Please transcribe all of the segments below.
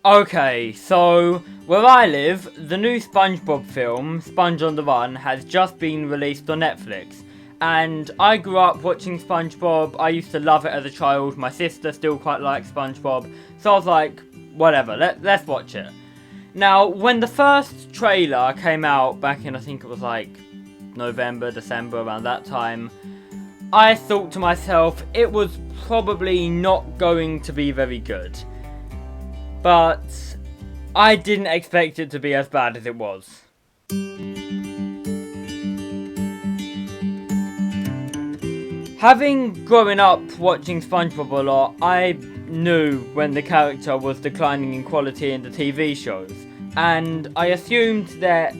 Okay, so where I live, the new SpongeBob film, Sponge on the Run, has just been released on Netflix. And I grew up watching SpongeBob. I used to love it as a child. My sister still quite likes SpongeBob. So I was like, whatever, let's watch it. Now, when the first trailer came out back in, I think it was like November, December, around that time, I thought to myself, it was probably not going to be very good. But I didn't expect it to be as bad as it was. Having grown up watching SpongeBob a lot, I knew when the character was declining in quality in the TV shows. And I assumed that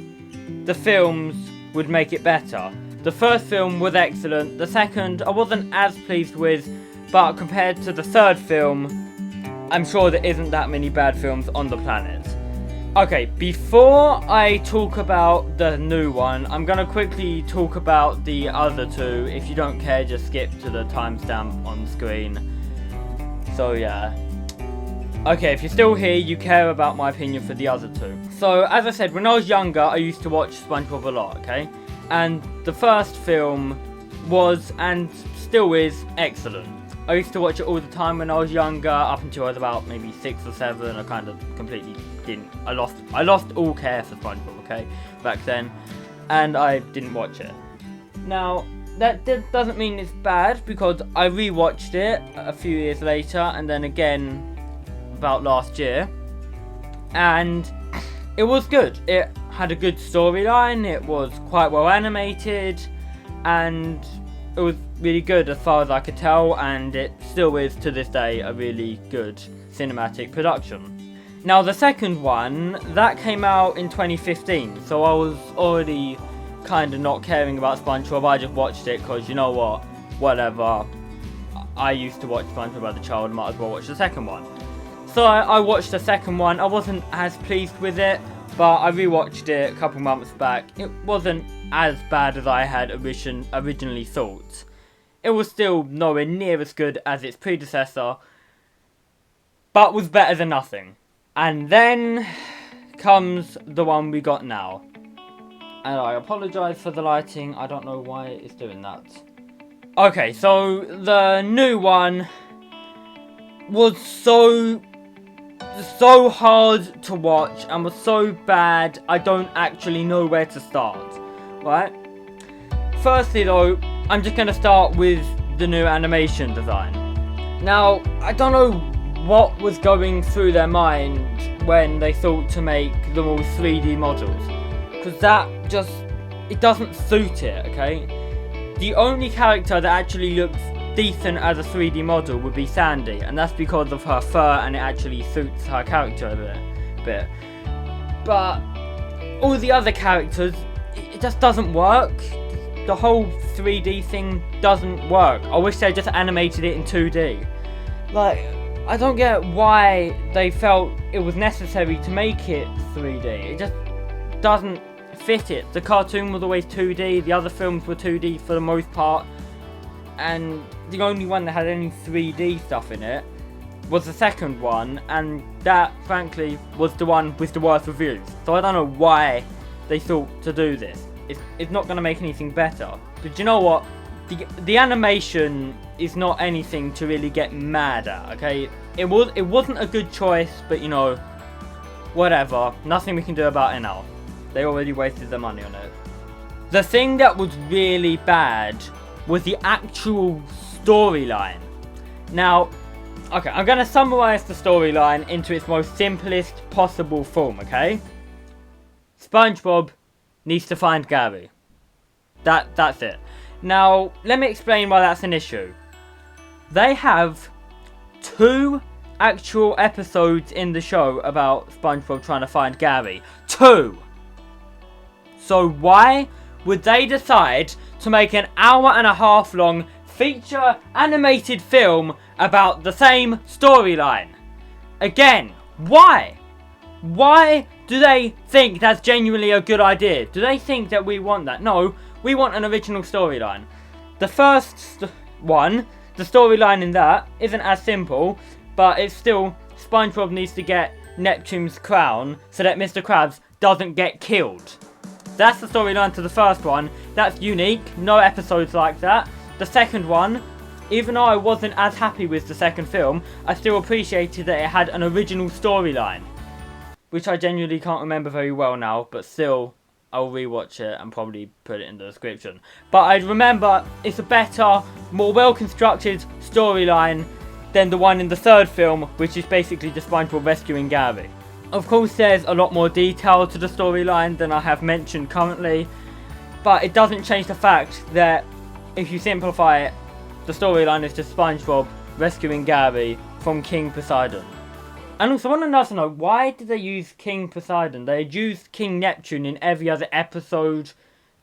the films would make it better. The first film was excellent, the second I wasn't as pleased with, but compared to the third film, I'm sure there isn't that many bad films on the planet. Okay, before I talk about the new one, I'm gonna quickly talk about the other two. If you don't care, just skip to the timestamp on screen. So yeah. Okay, if you're still here, you care about my opinion for the other two. So, as I said, when I was younger, I used to watch SpongeBob a lot, okay? And the first film was, and still is, excellent. I used to watch it all the time when I was younger, up until I was about maybe 6 or 7. I kind of completely didn't. I lost all care for SpongeBob, okay, back then, and I didn't watch it. Now, that doesn't mean it's bad, because I rewatched it a few years later, and then again about last year, and it was good. It had a good storyline, it was quite well animated, and it was really good as far as I could tell, and it still is to this day a really good cinematic production. Now the second one, that came out in 2015, so I was already kind of not caring about SpongeBob. I just watched it because, you know what, whatever, I used to watch SpongeBob as a child, might as well watch the second one. So I watched the second one. I wasn't as pleased with it, but I rewatched it a couple months back. It wasn't as bad as I had originally thought. It was still nowhere near as good as its predecessor, but was better than nothing. And then comes the one we got now. And I apologise for the lighting, I don't know why it's doing that. Okay, so the new one was so hard to watch and was so bad I don't actually know where to start, right? Firstly though, I'm just going to start with the new animation design. Now, I don't know what was going through their mind when they thought to make them all 3D models, because that just, it doesn't suit it, okay? The only character that actually looks decent as a 3D model would be Sandy, and that's because of her fur and it actually suits her character a bit. But all the other characters, it just doesn't work. The whole 3D thing doesn't work. I wish they just animated it in 2D. Like, I don't get why they felt it was necessary to make it 3D. It just doesn't fit it. The cartoon was always 2D, the other films were 2D for the most part, and the only one that had any 3D stuff in it was the second one, and that, frankly, was the one with the worst reviews. So I don't know why they thought to do this. It's not going to make anything better. But you know what? The animation is not anything to really get mad at, okay? It wasn't a good choice, but you know, whatever. Nothing we can do about it now. They already wasted their money on it. The thing that was really bad was the actual storyline. Now, okay, I'm going to summarise the storyline into its most simplest possible form, okay? SpongeBob needs to find Gary. That's it. Now, let me explain why that's an issue. They have 2 actual episodes in the show about SpongeBob trying to find Gary. 2! So why would they decide to make an hour-and-a-half long feature animated film about the same storyline? Again, why? Why do they think that's genuinely a good idea? Do they think that we want that? No, we want an original storyline. The first one, the storyline in that, isn't as simple, but it's still, SpongeBob needs to get Neptune's crown so that Mr. Krabs doesn't get killed. That's the storyline to the first one. That's unique. No episodes like that. The second one, even though I wasn't as happy with the second film, I still appreciated that it had an original storyline, which I genuinely can't remember very well now, but still, I'll rewatch it and probably put it in the description. But I remember it's a better, more well-constructed storyline than the one in the third film, which is basically just SpongeBob rescuing Gary. Of course, there's a lot more detail to the storyline than I have mentioned currently, but it doesn't change the fact that if you simplify it, the storyline is just SpongeBob rescuing Gary from King Poseidon. And also, I want to know, why did they use King Poseidon? They had used King Neptune in every other episode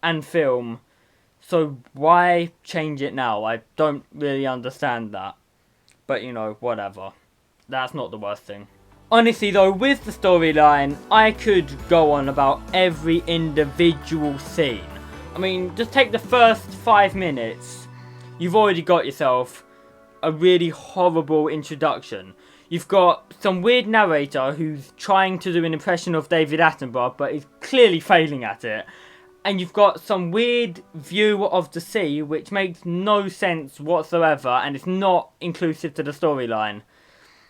and film, so why change it now? I don't really understand that. But, you know, whatever. That's not the worst thing. Honestly though, with the storyline, I could go on about every individual scene. I mean, just take the first 5 minutes. You've already got yourself a really horrible introduction. You've got some weird narrator who's trying to do an impression of David Attenborough, but is clearly failing at it. And you've got some weird view of the sea, which makes no sense whatsoever, and it's not inclusive to the storyline.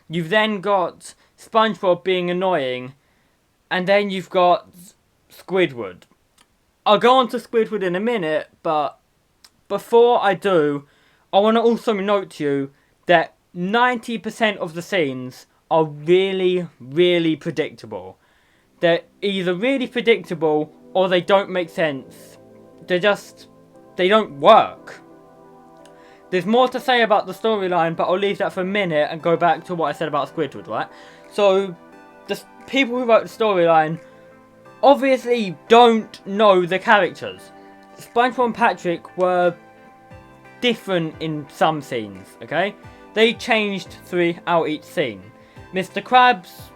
You've then got SpongeBob being annoying, and then you've got Squidward. I'll go on to Squidward in a minute, but before I do, I want to also note to you that 90% of the scenes are really, really predictable. They're either really predictable or they don't make sense. They don't work. There's more to say about the storyline, but I'll leave that for a minute and go back to what I said about Squidward, right? So, the people who wrote the storyline obviously don't know the characters. SpongeBob and Patrick were different in some scenes, okay? They changed throughout each scene. Mr. Krabs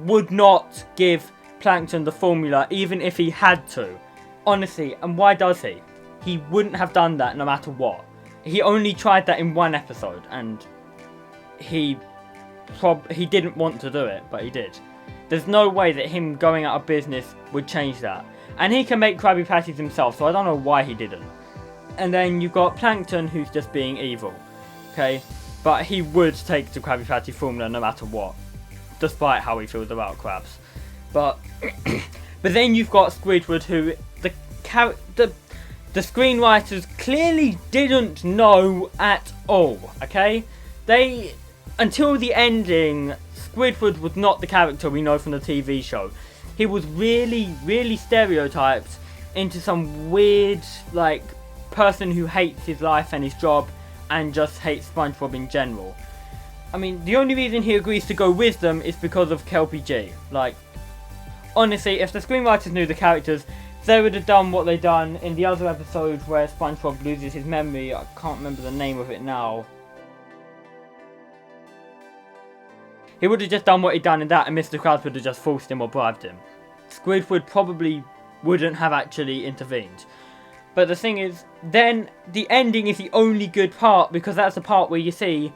would not give Plankton the formula even if he had to. Honestly, and why does he? He wouldn't have done that no matter what. He only tried that in one episode, and he didn't want to do it, but he did. There's no way that him going out of business would change that. And he can make Krabby Patties himself, so I don't know why he didn't. And then you've got Plankton, who's just being evil. Okay? But he would take the Krabby Patty formula no matter what, despite how he feels about crabs. But then you've got Squidward, who the screenwriters clearly didn't know at all, okay? Until the ending, Squidward was not the character we know from the TV show. He was really, really stereotyped into some weird, like, person who hates his life and his job and just hates SpongeBob in general. I mean, the only reason he agrees to go with them is because of Kelpie G. Like, honestly, if the screenwriters knew the characters, they would have done what they done in the other episode where SpongeBob loses his memory. I can't remember the name of it now. He would have just done what he'd done in that, and Mr. Krabs would have just forced him or bribed him. Squidward probably wouldn't have actually intervened. But the thing is, then the ending is the only good part, because that's the part where you see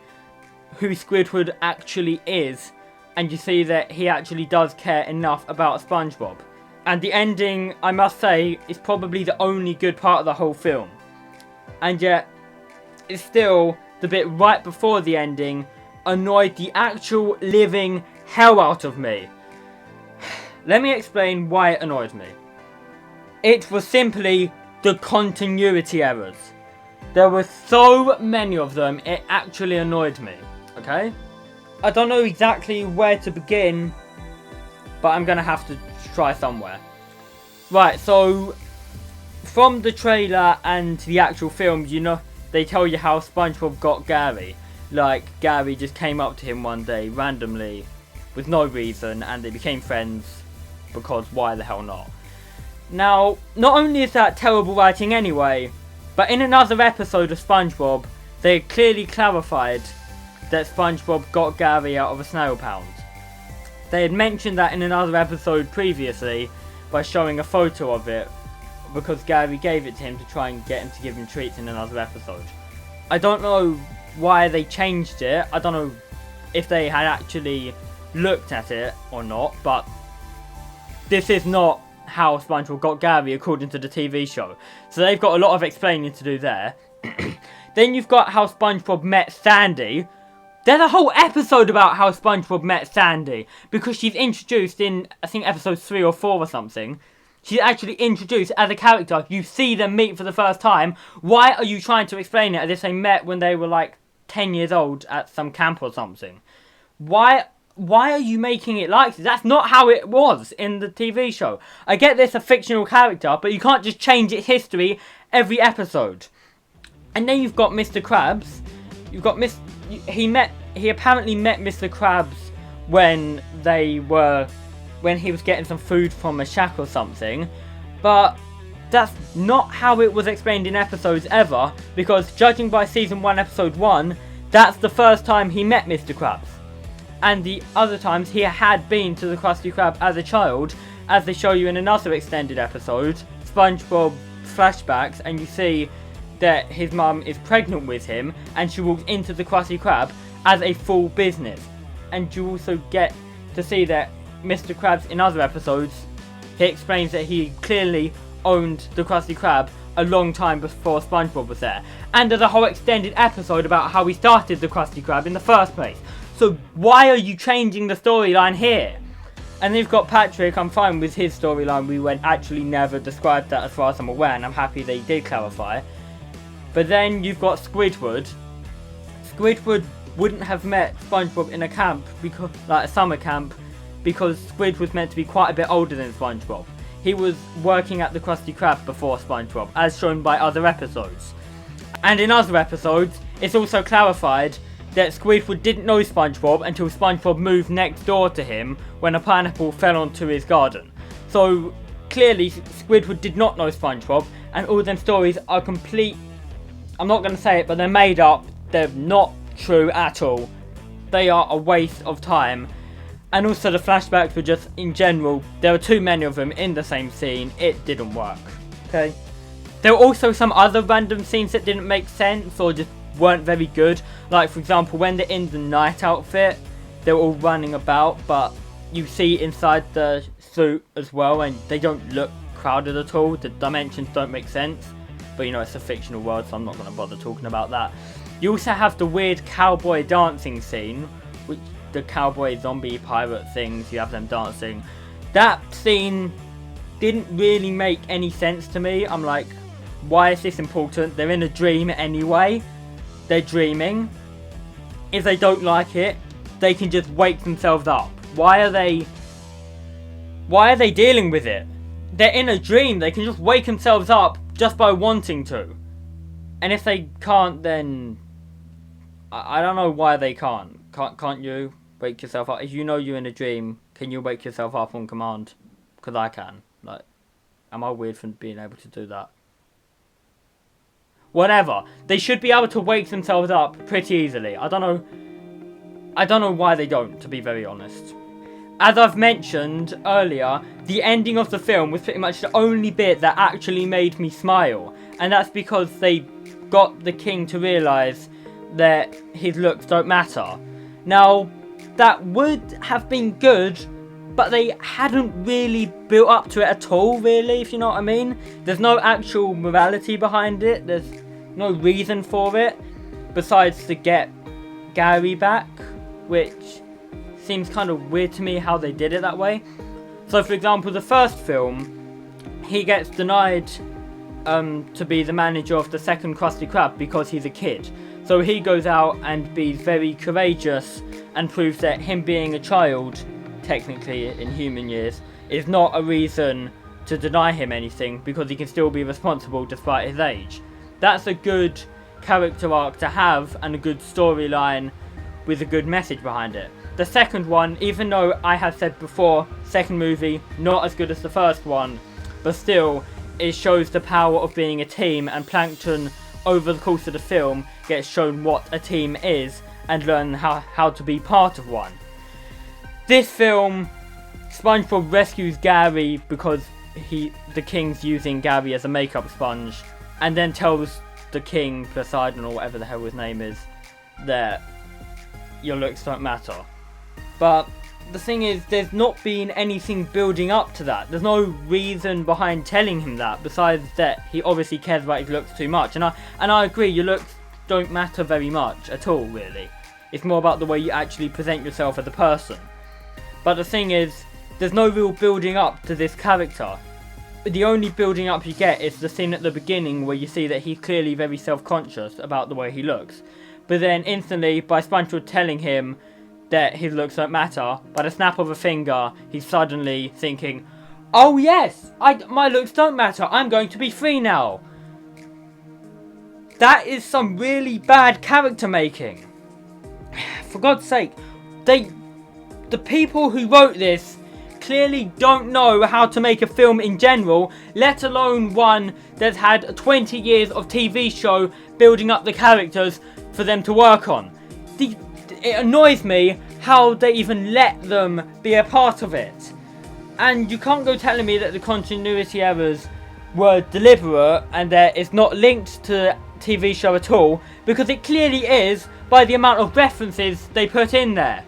who Squidward actually is, and you see that he actually does care enough about SpongeBob. And the ending, I must say, is probably the only good part of the whole film. And yet, it's still the bit right before the ending annoyed the actual living hell out of me. Let me explain why it annoyed me. It was simply the continuity errors. There were so many of them, it actually annoyed me, okay? I don't know exactly where to begin, but I'm gonna have to try somewhere. Right, so from the trailer and the actual film, you know, they tell you how SpongeBob got Gary. Like, Gary just came up to him one day randomly with no reason, and they became friends because why the hell not? Now, not only is that terrible writing anyway, but in another episode of SpongeBob, they clearly clarified that SpongeBob got Gary out of a snail pound. They had mentioned that in another episode previously by showing a photo of it, because Gary gave it to him to try and get him to give him treats in another episode. I don't know why they changed it. I don't know if they had actually looked at it or not, but this is not how SpongeBob got Gary according to the TV show. So they've got a lot of explaining to do there. Then you've got how SpongeBob met Sandy. There's a whole episode about how SpongeBob met Sandy, because she's introduced in, I think, episode 3 or 4 or something. She's actually introduced as a character. You see them meet for the first time. Why are you trying to explain it as if they met when they were like 10 years old at some camp or something? Why are you making it like this? That's not how it was in the TV show. I get this a fictional character, but you can't just change its history every episode. And then you've got Mr. Krabs. You've got he apparently met Mr. Krabs when he was getting some food from a shack or something. But that's not how it was explained in episodes ever, because judging by season 1 episode 1, that's the first time he met Mr. Krabs. And the other times he had been to the Krusty Krab as a child, as they show you in another extended episode, SpongeBob flashbacks, and you see that his mum is pregnant with him, and she walks into the Krusty Krab as a full business. And you also get to see that Mr. Krabs in other episodes, he explains that he clearly owned the Krusty Krab a long time before SpongeBob was there. And there's a whole extended episode about how he started the Krusty Krab in the first place. So why are you changing the storyline here? And then you've got Patrick. I'm fine with his storyline. We went actually never described that as far as I'm aware, and I'm happy they did clarify. But then you've got Squidward. Squidward wouldn't have met SpongeBob in a camp, because like a summer camp, because Squid was meant to be quite a bit older than SpongeBob. He was working at the Krusty Krab before SpongeBob, as shown by other episodes. And in other episodes, it's also clarified that Squidward didn't know SpongeBob until SpongeBob moved next door to him when a pineapple fell onto his garden. So clearly Squidward did not know SpongeBob, and all them stories are complete. I'm not going to say it, but they're made up. They're not true at all. They are a waste of time. And also the flashbacks were just, in general, there were too many of them in the same scene. It didn't work. Okay. There were also some other random scenes that didn't make sense or just weren't very good. Like, for example, when they're in the night outfit, they're all running about, but you see inside the suit as well, and they don't look crowded at all. The dimensions don't make sense. But, you know, it's a fictional world, so I'm not going to bother talking about that. You also have the weird cowboy dancing scene, which the cowboy zombie pirate things, you have them dancing. That scene didn't really make any sense to me. I'm like, why is this important? They're in a dream anyway. They're dreaming. If they don't like it, they can just wake themselves up. Why are they dealing with it? They're in a dream. They can just wake themselves up just by wanting to. And if they can't, then I don't know why they can't. Can't you wake yourself up? If you know you're in a dream, can you wake yourself up on command? Because I can. Like, am I weird for being able to do that? Whatever. They should be able to wake themselves up pretty easily. I don't know why they don't, to be very honest. As I've mentioned earlier, the ending of the film was pretty much the only bit that actually made me smile. And that's because they got the king to realise that his looks don't matter. Now, that would have been good, but they hadn't really built up to it at all, really, if you know what I mean. There's no actual morality behind it. There's no reason for it, besides to get Gary back, which seems kind of weird to me how they did it that way. So, for example, the first film, he gets denied to be the manager of the second Krusty Krab because he's a kid. So he goes out and be very courageous and proves that him being a child, technically in human years, is not a reason to deny him anything, because he can still be responsible despite his age. That's a good character arc to have, and a good storyline with a good message behind it. The second one, even though I have said before, second movie, not as good as the first one, but still, it shows the power of being a team, and Plankton, over the course of the film, gets shown what a team is, and learn how to be part of one. This film, SpongeBob rescues Gary because the king's using Gary as a makeup sponge, and then tells the king, Poseidon or whatever the hell his name is, that your looks don't matter. But the thing is, there's not been anything building up to that. There's no reason behind telling him that, besides that he obviously cares about his looks too much. And I agree, your looks don't matter very much at all, really. It's more about the way you actually present yourself as a person. But the thing is, there's no real building up to this character. The only building up you get is the scene at the beginning where you see that he's clearly very self-conscious about the way he looks. But then instantly, by SpongeBob telling him that his looks don't matter, by the snap of a finger, he's suddenly thinking, oh yes, my looks don't matter, I'm going to be free now. That is some really bad character making. For God's sake, the people who wrote this clearly don't know how to make a film in general, let alone one that's had 20 years of TV show building up the characters for them to work on. It annoys me how they even let them be a part of it. And you can't go telling me that the continuity errors were deliberate and that it's not linked to TV show at all, because it clearly is by the amount of references they put in there.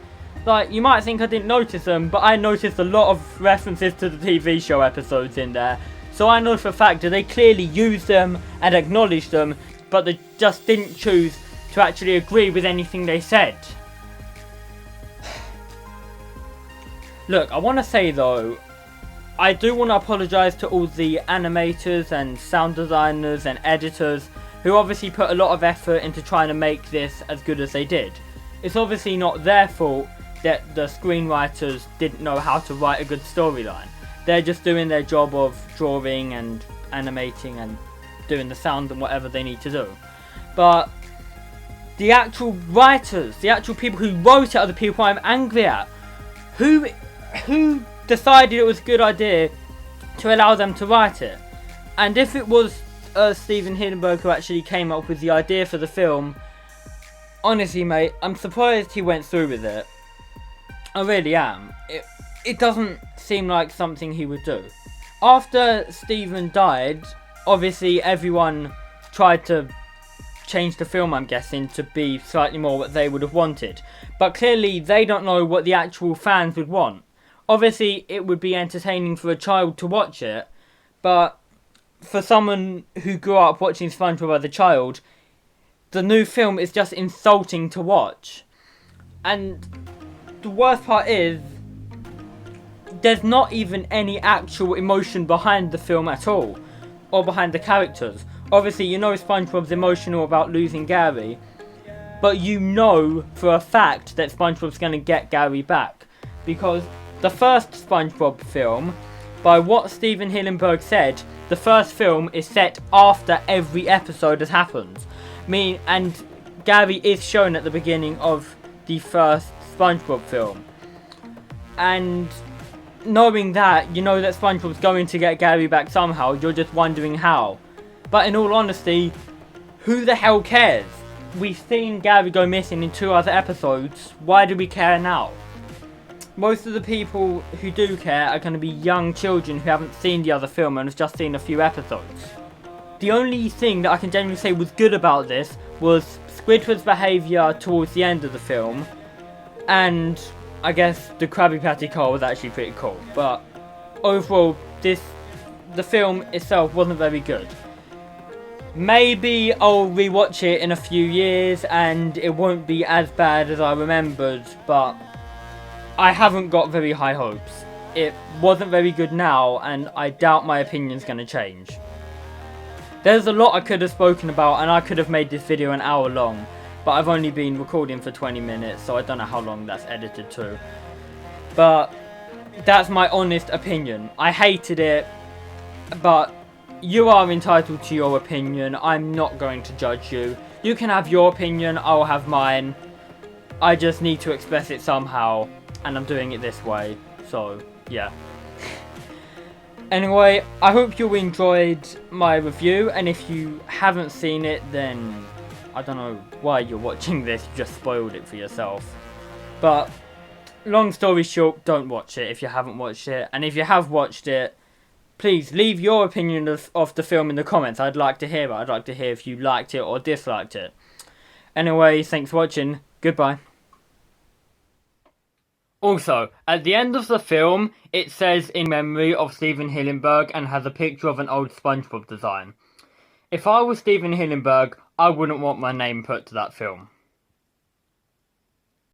Like, you might think I didn't notice them, but I noticed a lot of references to the TV show episodes in there. So I know for a fact that they clearly used them and acknowledged them, but they just didn't choose to actually agree with anything they said. Look, I want to say though, I do want to apologise to all the animators and sound designers and editors who obviously put a lot of effort into trying to make this as good as they did. It's obviously not their fault that the screenwriters didn't know how to write a good storyline. They're just doing their job of drawing and animating and doing the sound and whatever they need to do. But the actual writers, the actual people who wrote it are the people I'm angry at. Who decided it was a good idea to allow them to write it? And if it was Steven Hillenburg who actually came up with the idea for the film, honestly mate, I'm surprised he went through with it. I really am. It doesn't seem like something he would do. After Steven died, obviously everyone tried to change the film, I'm guessing, to be slightly more what they would have wanted. But clearly they don't know what the actual fans would want. Obviously it would be entertaining for a child to watch it, but for someone who grew up watching SpongeBob as a child, the new film is just insulting to watch. And the worst part is, there's not even any actual emotion behind the film at all, or behind the characters. Obviously, you know SpongeBob's emotional about losing Gary, but you know for a fact that SpongeBob's going to get Gary back. Because the first SpongeBob film, by what Steven Hillenburg said, the first film is set after every episode has happened. And Gary is shown at the beginning of the first SpongeBob film. And knowing that, you know that SpongeBob's going to get Gary back somehow, you're just wondering how. But in all honesty, who the hell cares? We've seen Gary go missing in 2 other episodes, why do we care now? Most of the people who do care are going to be young children who haven't seen the other film and have just seen a few episodes. The only thing that I can genuinely say was good about this was Squidward's behaviour towards the end of the film, and I guess the Krabby Patty car was actually pretty cool. But overall, the film itself wasn't very good. Maybe I'll rewatch it in a few years and it won't be as bad as I remembered, but I haven't got very high hopes. It wasn't very good now, and I doubt my opinion's going to change. There's a lot I could have spoken about, and I could have made this video an hour long, but I've only been recording for 20 minutes, so I don't know how long that's edited to. But that's my honest opinion. I hated it, but you are entitled to your opinion. I'm not going to judge you. You can have your opinion, I'll have mine. I just need to express it somehow, and I'm doing it this way, so yeah. Anyway, I hope you enjoyed my review, and if you haven't seen it, then I don't know why you're watching this, you just spoiled it for yourself. But long story short, don't watch it if you haven't watched it, and if you have watched it, please leave your opinion of the film in the comments. I'd like to hear it. I'd like to hear if you liked it or disliked it. Anyway, thanks for watching. Goodbye. Also, at the end of the film, it says in memory of Steven Hillenburg and has a picture of an old SpongeBob design. If I was Steven Hillenburg, I wouldn't want my name put to that film.